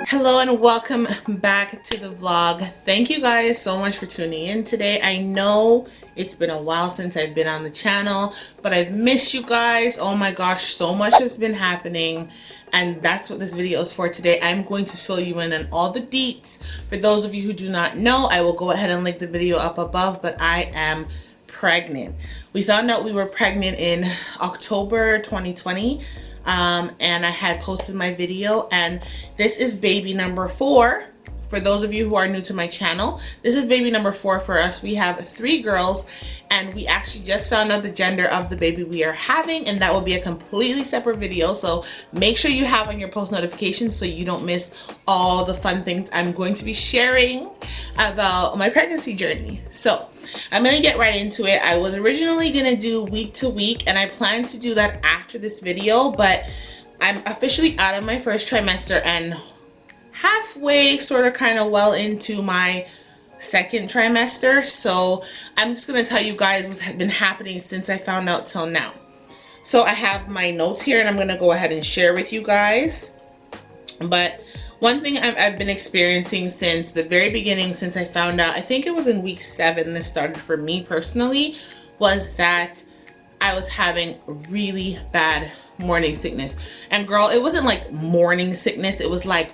Hello and welcome back to the vlog. Thank you guys so much for tuning in today. I know it's been a while since I've been on the channel, but I've missed you guys. Oh my gosh, so much has been happening, and that's what this video is for today. I'm going to fill you in on all the deets. For those of you who do not know, I will go ahead and link the video up above, but I am pregnant. We found out we were pregnant in October 2020. And I had posted my video, and this is baby number 4. For those of you who are new to my channel, this is baby number 4 for us. We have 3 girls, and we actually just found out the gender of the baby we are having, and that will be a completely separate video. So make sure you have on your post notifications so you don't miss all the fun things I'm going to be sharing about my pregnancy journey. So I'm gonna get right into it. I was originally gonna do week to week, and I plan to do that after this video, but I'm officially out of my first trimester and halfway, sort of kind of well into my second trimester. So I'm just gonna tell you guys what's been happening since I found out till now. So I have my notes here, and I'm gonna go ahead and share with you guys. But one thing I've been experiencing since the very beginning, since I found out, I think it was in week 7 this started for me personally, was that I was having really bad morning sickness. And girl, it wasn't like morning sickness, it was like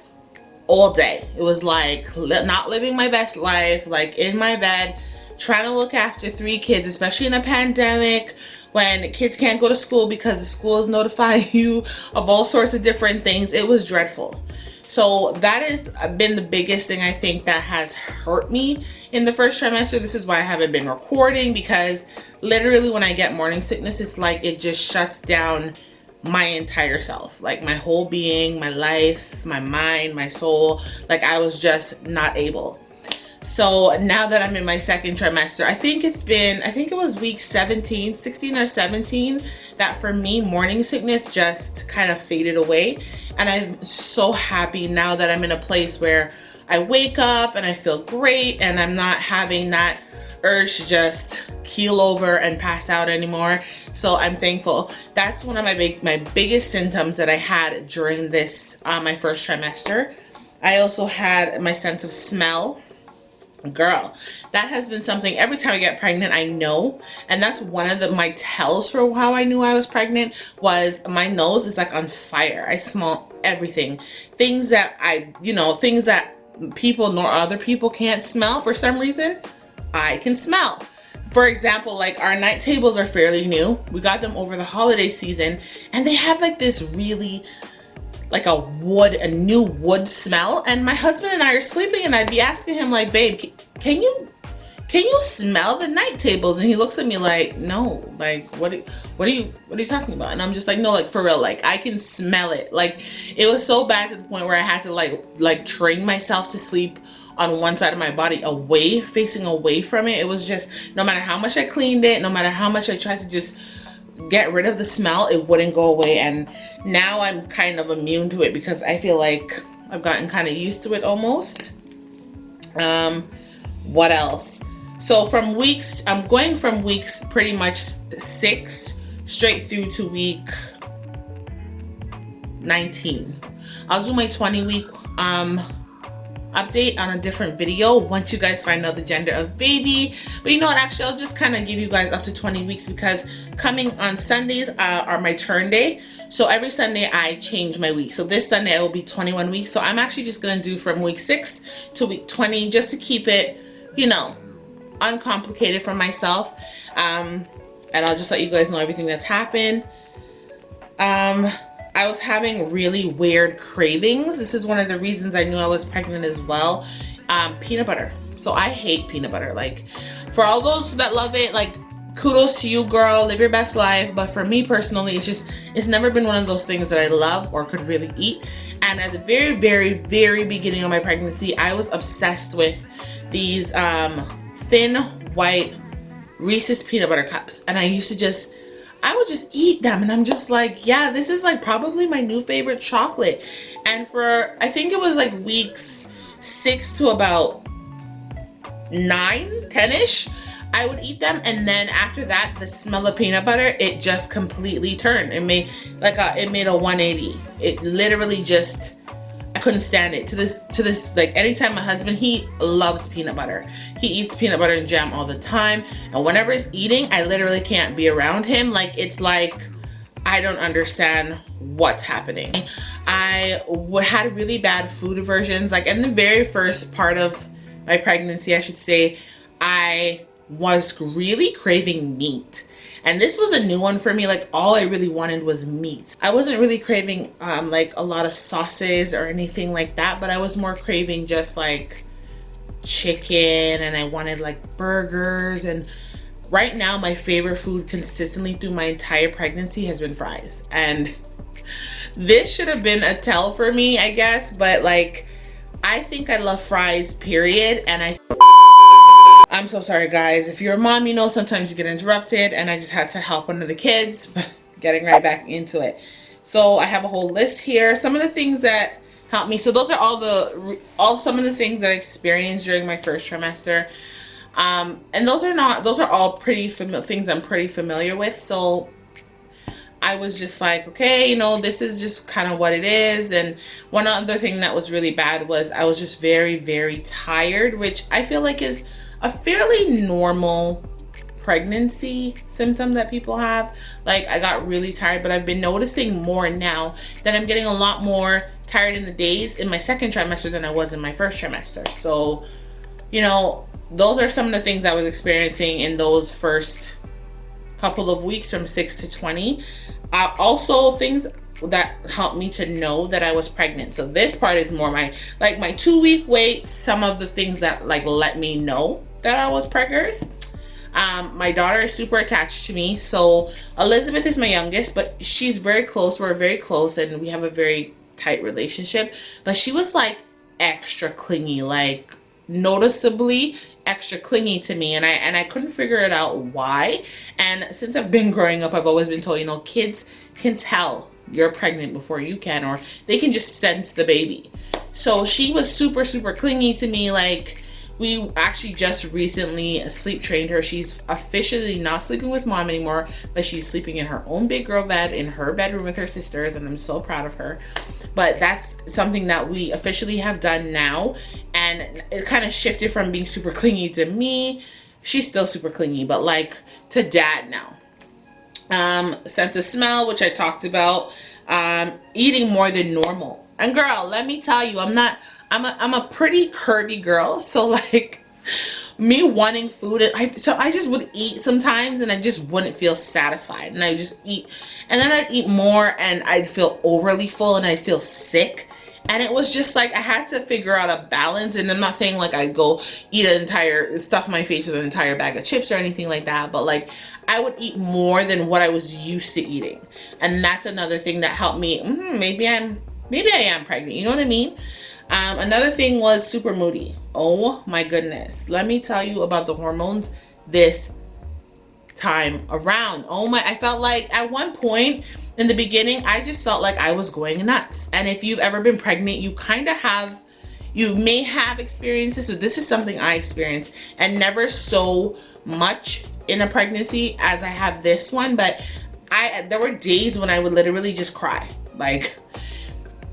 all day. It was like not living my best life, like in my bed, trying to look after 3 kids, especially in a pandemic when kids can't go to school because the schools notify you of all sorts of different things. It was dreadful. So that has been the biggest thing I think that has hurt me in the first trimester. This is why I haven't been recording, because literally when I get morning sickness, it's like it just shuts down my entire self, like my whole being, my life, my mind, my soul. Like I was just not able. So now that I'm in my second trimester, I think it was week 16 or 17, that for me morning sickness just kind of faded away. And I'm so happy now that I'm in a place where I wake up and I feel great, and I'm not having that urge to just keel over and pass out anymore. So I'm thankful. That's one of my biggest symptoms that I had during this my first trimester. I also had my sense of smell. Girl, that has been something every time I get pregnant, I know. And that's one of my tells for how I knew I was pregnant, was my nose is like on fire. I smell everything. Things that things that people nor other people can't smell for some reason, I can smell. For example, like our night tables are fairly new. We got them over the holiday season, and they have like this really like a new wood smell. And my husband and I are sleeping, and I'd be asking him like, babe, can you smell the night tables? And he looks at me like, no, like what are you talking about? And I'm just like, no, like for real, like I can smell it. Like it was so bad to the point where I had to like train myself to sleep on one side of my body, facing away from it. It was just, no matter how much I cleaned it, no matter how much I tried to just get rid of the smell, it wouldn't go away. And now I'm kind of immune to it because I feel like I've gotten kind of used to it almost. What else? So I'm going from weeks pretty much 6 straight through to week 19. I'll do my 20-week update on a different video once you guys find out the gender of baby. But you know what, actually I'll just kind of give you guys up to 20 weeks because coming on Sundays are my turn day. So every Sunday I change my week. So this Sunday I will be 21 weeks. So I'm actually just gonna do from week 6 to week 20 just to keep it, you know, uncomplicated for myself. And I'll just let you guys know everything that's happened. I was having really weird cravings. This is one of the reasons I knew I was pregnant as well. Peanut butter. So I hate peanut butter. Like for all those that love it, like kudos to you, girl, live your best life. But for me personally, it's never been one of those things that I love or could really eat. And at the very, very, very beginning of my pregnancy, I was obsessed with these thin white Reese's peanut butter cups. And I would just eat them, and I'm just like, yeah, this is like probably my new favorite chocolate. And for, I think it was like weeks 6 to about 9, 10-ish, I would eat them. And then after that, the smell of peanut butter, it just completely turned. It made a 180. It literally just, I couldn't stand it. To this, like anytime my husband, he loves peanut butter. He eats peanut butter and jam all the time. And whenever he's eating, I literally can't be around him. Like, it's like, I don't understand what's happening. I had really bad food aversions. Like in the very first part of my pregnancy, I should say, I was really craving meat. And this was a new one for me. Like all I really wanted was meat. I wasn't really craving like a lot of sauces or anything like that, but I was more craving just like chicken, and I wanted like burgers. And right now my favorite food consistently through my entire pregnancy has been fries. And this should have been a tell for me, I guess, but like I think I love fries, period. And I'm so sorry guys, if you're a mom, you know sometimes you get interrupted, and I just had to help one of the kids, but getting right back into it. So I have a whole list here, some of the things that helped me. So those are all some of the things that I experienced during my first trimester, and those are all pretty things I'm pretty familiar with. So I was just like, okay, you know, this is just kind of what it is. And one other thing that was really bad was I was just very, very tired, which I feel like is a fairly normal pregnancy symptom that people have. Like I got really tired, but I've been noticing more now that I'm getting a lot more tired in the days in my second trimester than I was in my first trimester. So, you know, those are some of the things I was experiencing in those first couple of weeks from 6 to 20. Also things that helped me to know that I was pregnant. So this part is more my 2-week wait, some of the things that like let me know that I was preggers. My daughter is super attached to me. So Elizabeth is my youngest, but she's very close. We're very close and we have a very tight relationship. But she was like extra clingy, like noticeably extra clingy to me, and I couldn't figure it out why. And since I've been growing up, I've always been told, you know, kids can tell you're pregnant before you can, or they can just sense the baby. So she was super, super clingy to me. Like we actually just recently sleep trained her. She's officially not sleeping with mom anymore, but she's sleeping in her own big girl bed in her bedroom with her sisters, and I'm so proud of her. But that's something that we officially have done now, and it kind of shifted from being super clingy to me. She's still super clingy, but like to dad now. Sense of smell, which I talked about. Eating more than normal. And girl, let me tell you, I'm a pretty curvy girl, so like me wanting food, so I just would eat sometimes and I just wouldn't feel satisfied, and I just eat, and then I'd eat more and I'd feel overly full and I'd feel sick. And it was just like I had to figure out a balance. And I'm not saying like I'd go stuff my face with an entire bag of chips or anything like that, but like I would eat more than what I was used to eating. And that's another thing that helped me. Maybe I am pregnant, you know what I mean? Another thing was super moody. Oh my goodness, let me tell you about the hormones this time around. I felt like at one point in the beginning, I just felt like I was going nuts. And if you've ever been pregnant, you may have experienced this, but this is something I experienced, and never so much in a pregnancy as I have this one. But there were days when I would literally just cry. Like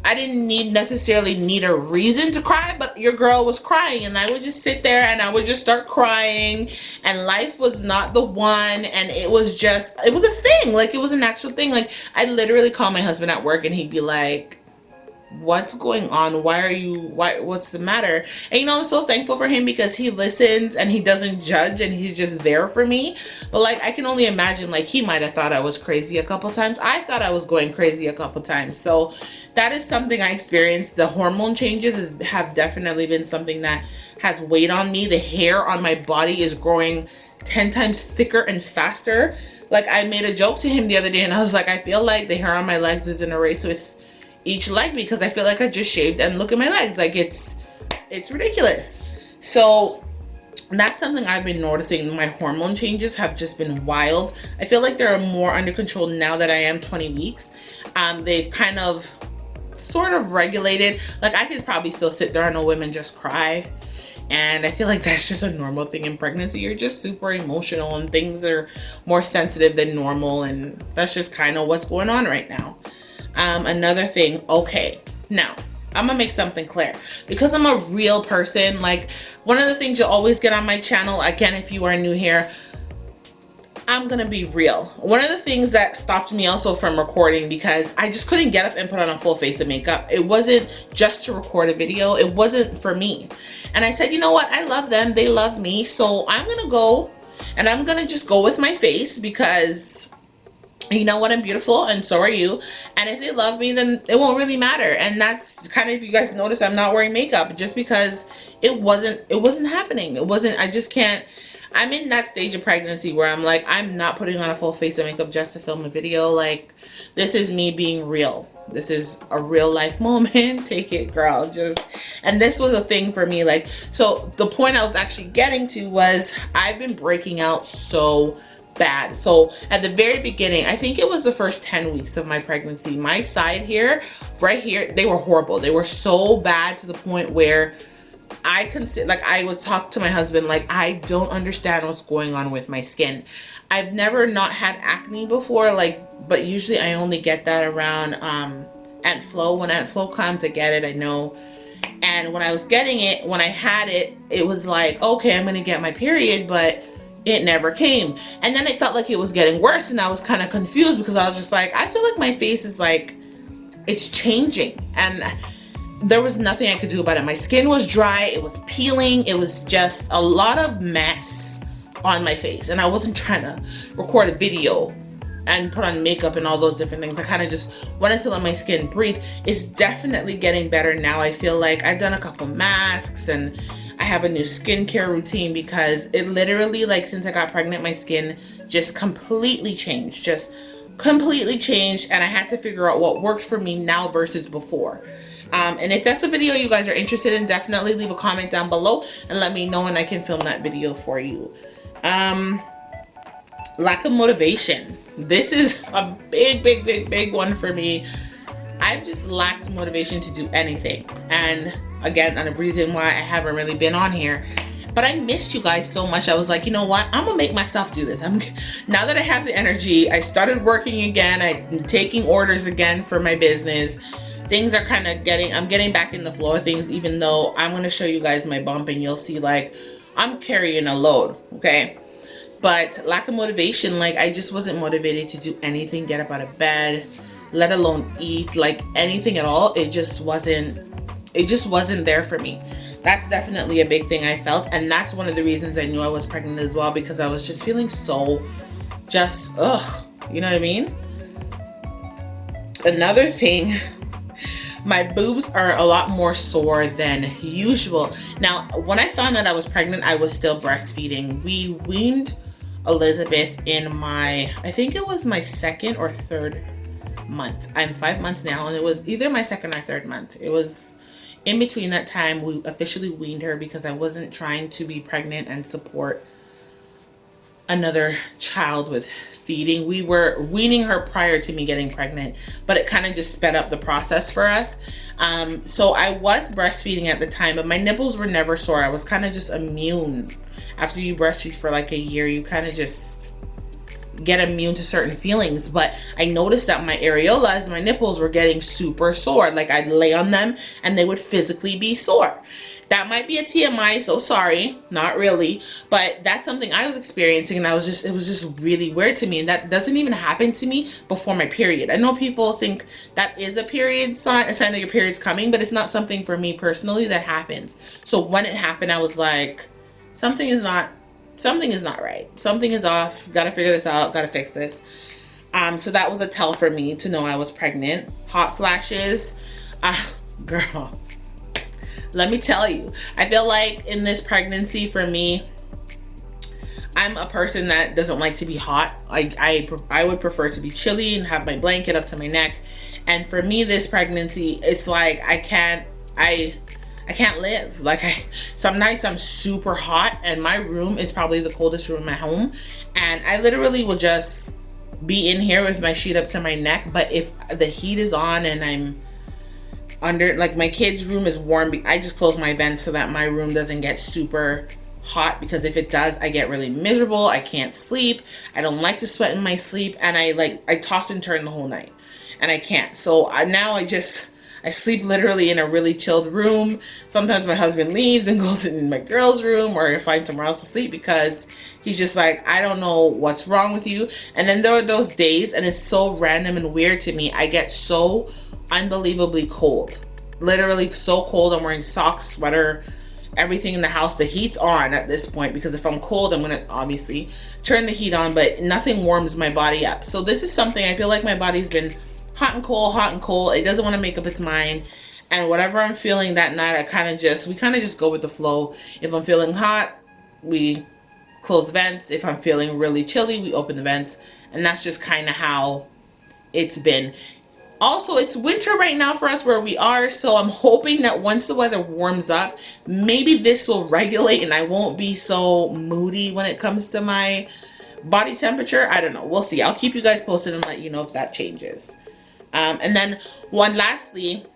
I didn't necessarily need a reason to cry, but your girl was crying, and I would just sit there and I would just start crying, and life was not the one, and it was a thing. Like it was an actual thing. Like I'd literally call my husband at work and he'd be like, what's going on? What's the matter? And you know, I'm so thankful for him because he listens and he doesn't judge, and he's just there for me. But like I can only imagine, like he might have thought I was crazy a couple times. I thought I was going crazy a couple times. So that is something I experienced. The hormone changes have definitely been something that has weighed on me. The hair on my body is growing 10 times thicker and faster. Like I made a joke to him the other day and I was like, I feel like the hair on my legs is in a race with each leg, because I feel like I just shaved and look at my legs. Like it's ridiculous. So that's something I've been noticing. My hormone changes have just been wild. I feel like they're more under control now that I am 20 weeks. They've kind of sort of regulated. Like I could probably still sit there and know women just cry, and I feel like that's just a normal thing in pregnancy. You're just super emotional and things are more sensitive than normal, and that's just kind of what's going on right now. Another thing, okay, now I'm gonna make something clear. Because I'm a real person, like one of the things you'll always get on my channel, again, if you are new here, I'm gonna be real. One of the things that stopped me also from recording, because I just couldn't get up and put on a full face of makeup. It wasn't just to record a video. It wasn't for me. And I said, you know what? I love them. They love me. So I'm gonna go and I'm gonna just go with my face, because you know what, I'm beautiful and so are you. And if they love me, then it won't really matter. And that's kind of, if you guys notice, I'm not wearing makeup just because it wasn't happening. I just can't. I'm in that stage of pregnancy where I'm like, I'm not putting on a full face of makeup just to film a video. Like, this is me being real. This is a real life moment. Take it, girl. And this was a thing for me. Like, so the point I was actually getting to was I've been breaking out so bad. So at the very beginning, I think it was the first 10 weeks of my pregnancy, my side here, right here, they were horrible. They were so bad to the point where I would talk to my husband like, I don't understand what's going on with my skin. I've never not had acne before, like, but usually I only get that around Aunt Flo. When Aunt Flo comes, I get it, I know. And when I was getting it, when I had it, it was like, okay, I'm gonna get my period, but it never came. And then it felt like it was getting worse, and I was kind of confused because I was just like, I feel like my face is like, it's changing. And there was nothing I could do about it. My skin was dry, it was peeling, it was just a lot of mess on my face. And I wasn't trying to record a video and put on makeup and all those different things. I kind of just wanted to let my skin breathe. It's definitely getting better now. I feel like I've done a couple masks and I have a new skincare routine, because it literally, like, since I got pregnant, my skin just completely changed. And I had to figure out what worked for me now versus before. And if that's a video you guys are interested in, definitely leave a comment down below and let me know, and I can film that video for you. Lack of motivation. This is a big one for me. I've just lacked motivation to do anything. And again, a reason why I haven't really been on here. But I missed you guys so much. I was like, you know what? I'm gonna make myself do this. Now that I have the energy, I started working again. I'm taking orders again for my business. Things are kind of I'm getting back in the flow of things, even though I'm gonna show you guys my bump and you'll see, like, I'm carrying a load, okay? But lack of motivation, like, I just wasn't motivated to do anything, get up out of bed, let alone eat, like anything at all. It just wasn't there for me. That's definitely a big thing I felt, and that's one of the reasons I knew I was pregnant as well, because I was just feeling so ugh, you know what I mean? Another thing, my boobs are a lot more sore than usual. Now, when I found out I was pregnant, I was still breastfeeding. We weaned Elizabeth in I think it was my second or third month. I'm 5 months now, and it was either my second or third month. It was in between that time we officially weaned her, because I wasn't trying to be pregnant and support another child with feeding. We were weaning her prior to me getting pregnant, but it kind of just sped up the process for us. So I was breastfeeding at the time, but my nipples were never sore. I was kind of just immune. After you breastfeed for like a year, you kind of just get immune to certain feelings. But I noticed that my areolas, my nipples, were getting super sore. Like, I'd lay on them and they would physically be sore. That might be a TMI, so sorry, not really, but that's something I was experiencing, and it was just really weird to me. And that doesn't even happen to me before my period. I know people think that is a period sign, a sign that your period's coming, but it's not something for me personally that happens. So when it happened, I was like, something is not right. Something is off. Gotta figure this out. Gotta fix this. So that was a tell for me to know I was pregnant. Hot flashes, girl. Let me tell you, I feel like in this pregnancy for me, I'm a person that doesn't like to be hot. I would prefer to be chilly and have my blanket up to my neck. And for me, this pregnancy, it's like I can't live. Like, some nights I'm super hot, and my room is probably the coldest room at home. And I literally will just be in here with my sheet up to my neck. But if the heat is on and I'm under, like, my kids' room is warm, I just close my vents so that my room doesn't get super hot, because if it does, I get really miserable. I can't sleep. I don't like to sweat in my sleep, and I toss and turn the whole night, and I can't. So now I I sleep literally in a really chilled room. Sometimes my husband leaves and goes in my girl's room, or I find somewhere else to sleep because he's just like, I don't know what's wrong with you. And then there are those days, and it's so random and weird to me, I get so unbelievably cold. Literally so cold. I'm wearing socks, sweater, everything in the house. The heat's on at this point because if I'm cold, I'm gonna obviously turn the heat on, but nothing warms my body up. So this is something I feel like my body's been hot and cold, hot and cold. It doesn't want to make up its mind. And whatever I'm feeling that night, we kind of just go with the flow. If I'm feeling hot, we close vents. If I'm feeling really chilly, we open the vents. And that's just kind of how it's been. Also, it's winter right now for us where we are, so I'm hoping that once the weather warms up, maybe this will regulate and I won't be so moody when it comes to my body temperature. I don't know. We'll see. I'll keep you guys posted and let you know if that changes. And then lastly,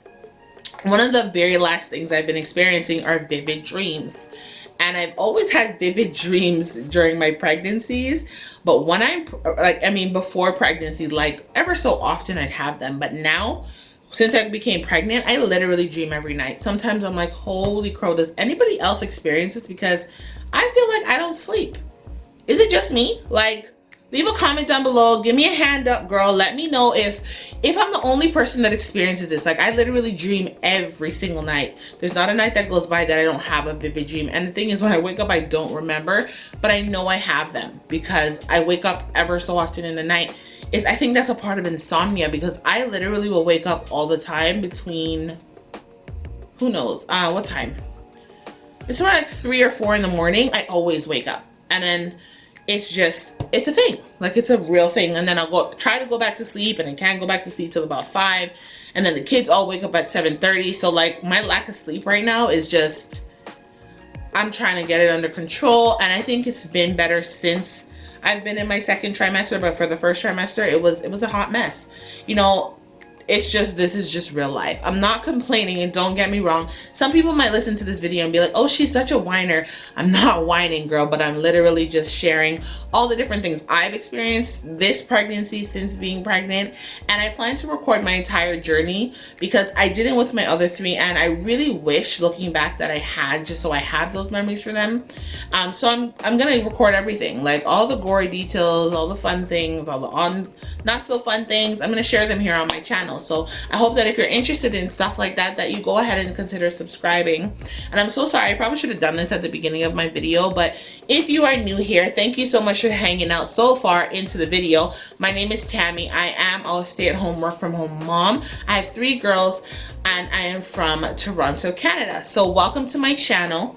one of the very last things I've been experiencing are vivid dreams. And I've always had vivid dreams during my pregnancies, but when before pregnancy, like ever so often I'd have them. But now, since I became pregnant, I literally dream every night. Sometimes I'm like, holy crow, does anybody else experience this? Because I feel like I don't sleep. Is it just me? Like, leave a comment down below. Give me a hand up, girl. Let me know if I'm the only person that experiences this. Like, I literally dream every single night. There's not a night that goes by that I don't have a vivid dream. And the thing is, when I wake up, I don't remember, but I know I have them because I wake up ever so often in the night. I think that's a part of insomnia because I literally will wake up all the time between, who knows, what time? It's around like 3 or 4 in the morning. I always wake up. And then it's a thing. Like, it's a real thing. And then I'll try to go back to sleep, and I can't go back to sleep till about 5. And then the kids all wake up at 7:30. So like, my lack of sleep right now is just, I'm trying to get it under control. And I think it's been better since I've been in my second trimester, but for the first trimester, it was a hot mess. You know, this is just real life. I'm not complaining, and don't get me wrong. Some people might listen to this video and be like, oh, she's such a whiner. I'm not whining, girl, but I'm literally just sharing all the different things I've experienced this pregnancy since being pregnant. And I plan to record my entire journey because I didn't with my other 3, and I really wish, looking back, that I had, just so I have those memories for them. So I'm gonna record everything, like all the gory details, all the fun things, all the not so fun things. I'm gonna share them here on my channel. So I hope that if you're interested in stuff like that, that you go ahead and consider subscribing. And I'm so sorry, I probably should have done this at the beginning of my video, but if you are new here, thank you so much for hanging out so far into the video. My name is Tammy. I am a stay-at-home, work-from-home mom. I have 3 girls, and I am from Toronto, Canada. So welcome to my channel.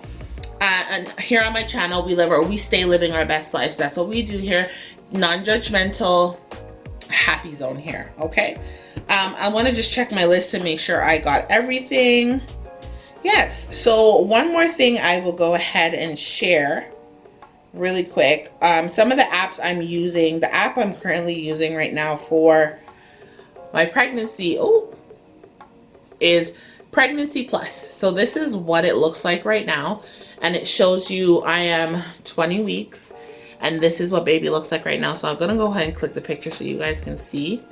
And here on my channel, we stay living our best lives. That's what we do here. Non-judgmental, happy zone here, okay? I want to just check my list to make sure I got everything. Yes, so one more thing I will go ahead and share really quick. Some of the apps I'm using, the app I'm currently using right now for my pregnancy, is Pregnancy Plus. So this is what it looks like right now, and it shows you I am 20 weeks, and this is what baby looks like right now. So I'm gonna go ahead and click the picture so you guys can see.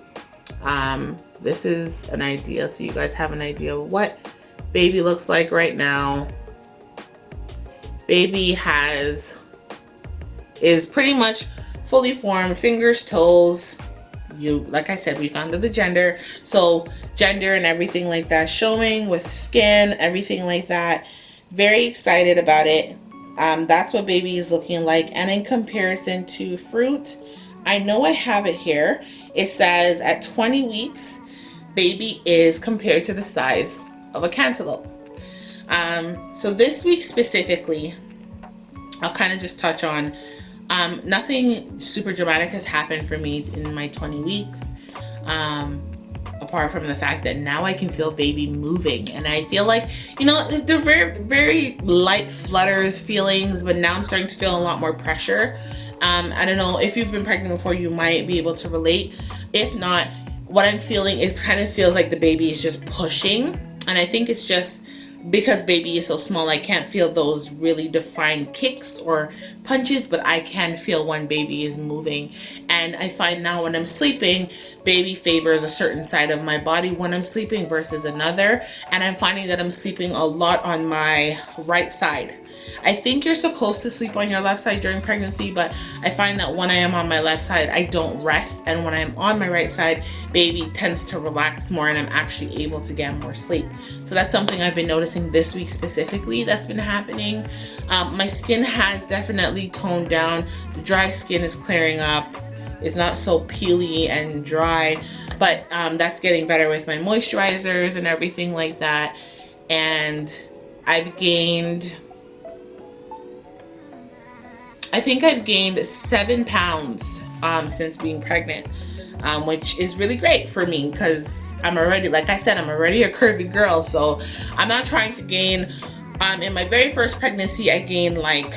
This is an idea, so you guys have an idea of what baby looks like right now. Baby is pretty much fully formed, fingers, toes. Like I said, we found the gender, so gender and everything like that showing with skin, everything like that. Very excited about it. That's what baby is looking like. And in comparison to fruit, I know I have it here. It says at 20 weeks, baby is compared to the size of a cantaloupe. So this week specifically, I'll kind of just touch on, nothing super dramatic has happened for me in my 20 weeks. Apart from the fact that now I can feel baby moving, and I feel like, you know, they're very, very light flutters, feelings, but now I'm starting to feel a lot more pressure. I don't know if you've been pregnant before, you might be able to relate. If not, what I'm feeling, it kind of feels like the baby is just pushing, and I think it's just because baby is so small, I can't feel those really defined kicks or punches, but I can feel when baby is moving. And I find now when I'm sleeping, baby favors a certain side of my body when I'm sleeping versus another. And I'm finding that I'm sleeping a lot on my right side. I think you're supposed to sleep on your left side during pregnancy, but I find that when I am on my left side, I don't rest. And when I'm on my right side, baby tends to relax more and I'm actually able to get more sleep. So that's something I've been noticing this week specifically that's been happening. My skin has definitely toned down. The dry skin is clearing up. It's not so peely and dry, but that's getting better with my moisturizers and everything like that. And I've gained, I think I've gained 7 pounds since being pregnant, which is really great for me because I'm already, like I said, I'm already a curvy girl. So I'm not trying to gain, in my very first pregnancy, I gained like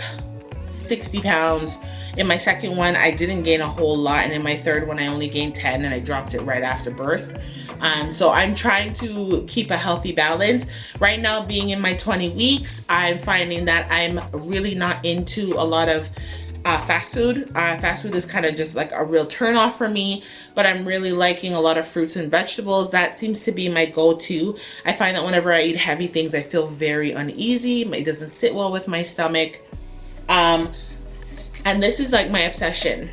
60 pounds. In my second one, I didn't gain a whole lot. And in my third one, I only gained 10 and I dropped it right after birth. So I'm trying to keep a healthy balance. Right now, being in my 20 weeks, I'm finding that I'm really not into a lot of fast food. Fast food is kind of just like a real turn off for me, but I'm really liking a lot of fruits and vegetables. That seems to be my go-to. I find that whenever I eat heavy things, I feel very uneasy. It doesn't sit well with my stomach. And this is like my obsession,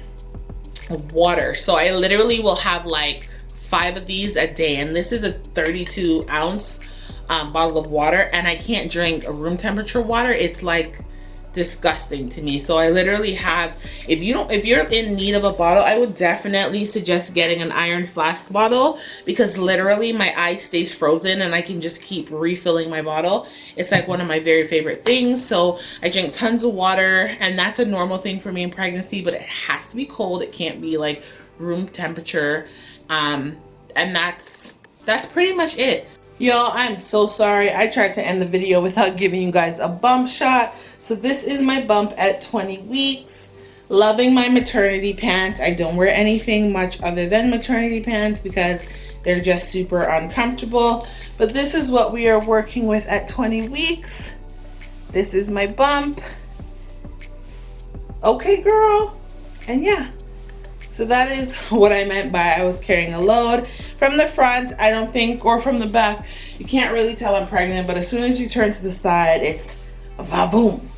water. So I literally will have like 5 of these a day, and this is a 32 ounce bottle of water, and I can't drink room temperature water. It's like disgusting to me. So I literally have, if you're in need of a bottle, I would definitely suggest getting an iron flask bottle, because literally my ice stays frozen and I can just keep refilling my bottle. It's like one of my very favorite things. So I drink tons of water, and that's a normal thing for me in pregnancy, but it has to be cold. It can't be like room temperature. And that's pretty much it. Y'all, I'm so sorry. I tried to end the video without giving you guys a bump shot. So this is my bump at 20 weeks. Loving my maternity pants. I don't wear anything much other than maternity pants because they're just super uncomfortable. But this is what we are working with at 20 weeks. This is my bump. Okay, girl. And yeah. So that is what I meant by I was carrying a load. From the front, I don't think, or from the back, you can't really tell I'm pregnant, but as soon as you turn to the side, it's va-boom.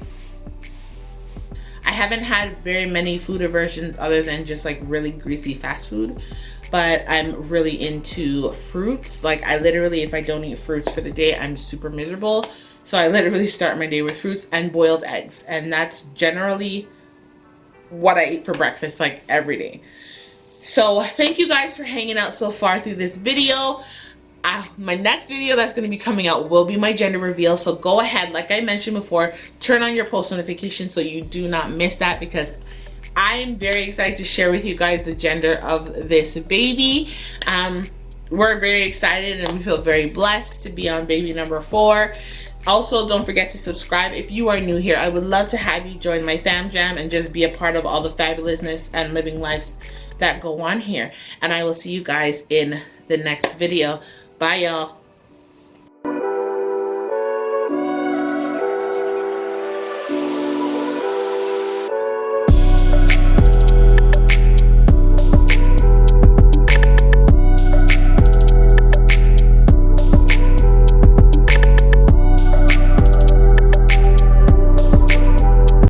I haven't had very many food aversions other than just like really greasy fast food, but I'm really into fruits. Like I literally, if I don't eat fruits for the day, I'm super miserable. So I literally start my day with fruits and boiled eggs, and that's generally what I eat for breakfast like every day. So thank you guys for hanging out so far through this video. My next video that's going to be coming out will be my gender reveal, so go ahead, like I mentioned before, turn on your post notifications so you do not miss that, because I'm very excited to share with you guys the gender of this baby. We're very excited and we feel very blessed to be on baby number 4. Also, don't forget to subscribe if you are new here. I would love to have you join my fam jam and just be a part of all the fabulousness and living lives that go on here. And I will see you guys in the next video. Bye, y'all.